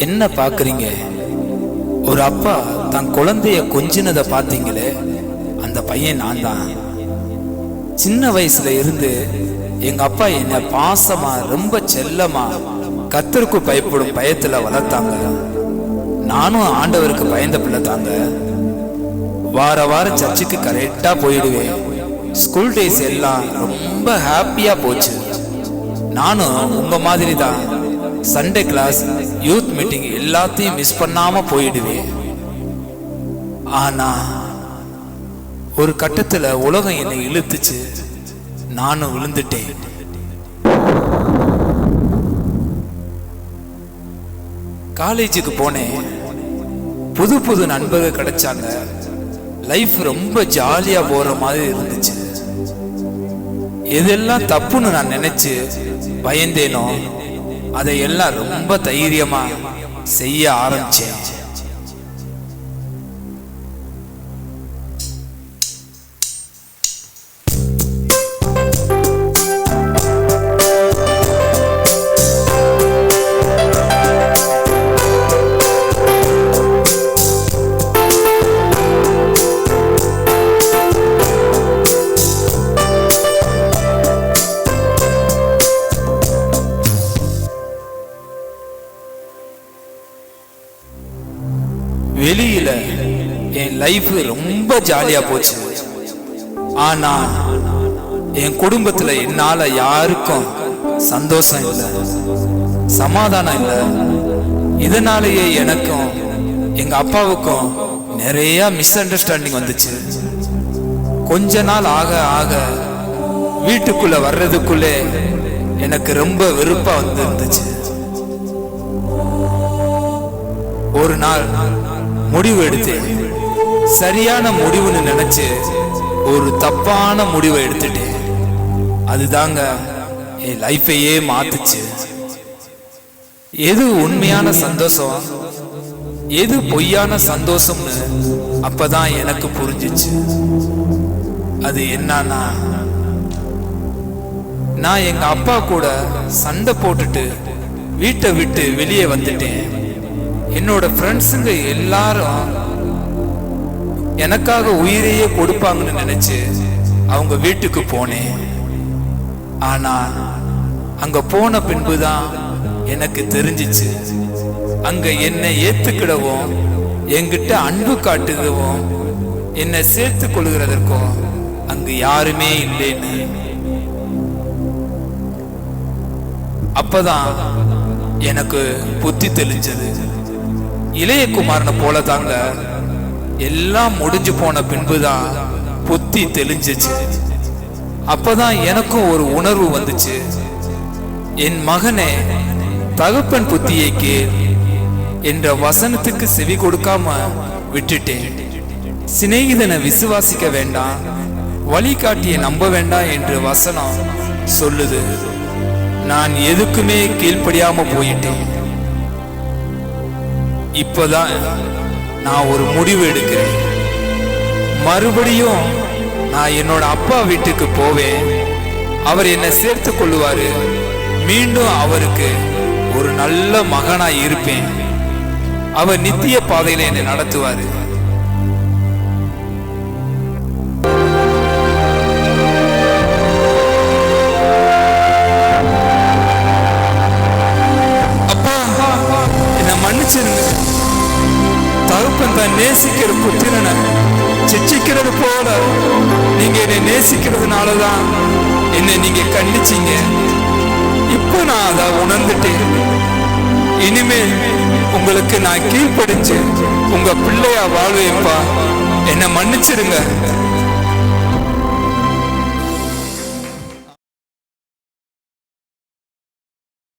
என்ன பாக்குறீங்க? ஒரு அப்பா தன் குழந்தைய கொஞ்சினதை பார்த்தீங்களே, அந்த பையன் நான் தான். சின்ன வயசுல இருந்து எங்க அப்பா என்ன பாசமா ரொம்ப செல்லமா கர்த்தருக்கு பயப்படும் பயத்துல வளர்த்தாங்க. நானும் ஆண்டவருக்கு பயந்த பிள்ளை தாங்க. வார வாரம் சர்ச்சுக்கு கரெக்டா போயிடுவேன். ஸ்கூல் டேஸ் எல்லாம் ரொம்ப ஹாப்பியா போச்சு. நானும் உங்க மாதிரி தான் சண்டே கிளாஸ், யூத் மீட்டிங் எல்லாத்தையும் மிஸ் பண்ணாம போயிடுவேன். ஆனா ஒரு கட்டத்துல உலகம் என்னை இழுத்துச்சு. நானும் விழுந்துட்டேன். காலேஜுக்கு போனேன். புது புது நண்பர்கள் கிடைச்சாங்க. லைஃப் ரொம்ப ஜாலியா போற மாதிரி இருந்துச்சு. எதெல்லாம் தப்புன்னு நான் நினைச்சு பயந்தேனோ அதையெல்லாம் ரொம்ப தைரியமா செய்ய ஆரம்பிச்சேன். வெளியில என் லைஃப் ரொம்ப ஜாலியா போச்சு. ஆனா என் குடும்பத்துல என்னால யாருக்கும் சந்தோஷம் இல்லை, சமாதானம் இல்லை. இதனாலேயே எனக்கும் எங்க அப்பாவுக்கும் நிறைய மிஸ் அண்டர்ஸ்டாண்டிங் வந்துச்சு. கொஞ்ச நாள் ஆக ஆக வீட்டுக்குள்ள வர்றதுக்குள்ளே எனக்கு ரொம்ப வெறுப்பா இருந்துச்சு. ஒரு நாள் முடிவு எடுத்தேன். சரியான முடிவுன்னு நினைச்சு ஒரு தப்பான முடிவை எடுத்துட்டேன். அதுதாங்க என் லைஃபையே மாத்துச்சு. எது உண்மையான சந்தோஷம், எது பொய்யான சந்தோஷம்னு அப்பதான் எனக்கு புரிஞ்சிச்சு. அது என்னன்னா, நான் எங்க அப்பா கூட சண்டை போட்டுட்டு வீட்டை விட்டு வெளியே வந்துட்டேன். என்னோட ஃப்ரெண்ட்ஸுங்க எல்லாரும் எனக்காக உயிரையே கொடுப்பாங்கன்னு நினைச்சு அவங்க வீட்டுக்கு போனேன். ஆனா அங்க போன பின்புதான் எனக்கு தெரிஞ்சிச்சு, அங்க என்னை ஏத்துக்கிடவும் என்கிட்ட அன்பு காட்டுகவும் என்னை சேர்த்து கொள்கிறதற்கும் அங்கு யாருமே இல்லைன்னு. அப்பதான் எனக்கு புத்தி தெளிஞ்சது. இளையகுமாரனை போல தாங்க எல்லாம் முடிஞ்சு போன பின்புதான் புத்தி தெளிஞ்சிச்சு. அப்பதான் எனக்கும் ஒரு உணர்வு வந்துச்சு. என் மகனே, தகப்பன் புத்தியை கேள் என்ற வசனத்துக்கு செவி கொடுக்காம விட்டுட்டேன். சிநேகிதனை விசுவாசிக்க வேண்டாம், வழிகாட்டியை நம்ப வேண்டாம் என்று வசனம் சொல்லுது. நான் எதுக்குமே கீழ்ப்படியாம போயிட்டேன். இப்பதான் நான் ஒரு முடிவு எடுக்கிறேன். மறுபடியும் நான் என்னோட அப்பா வீட்டுக்கு போவேன். அவர் என்னை சேர்த்து கொள்ளுவாரு. மீண்டும் அவருக்கு ஒரு நல்ல மகனாய் இருப்பேன். அவர் நித்திய பாதையில என்னை நடத்துவாரு. தகப்பன் தான் நேசிக்கிற புத்திரனை சிச்சிக்கிறது போல நீங்க என்னை நேசிக்கிறதுனாலதான் என்னை நீங்க கண்டிச்சீங்க. இப்ப நான் அதை உணர்ந்துட்டேன். இனிமேல் உங்களுக்கு நான் கீழ்ப்படிச்சு உங்க பிள்ளையா வாழ்வேன்ப்பா. என்னை மன்னிச்சிருங்க.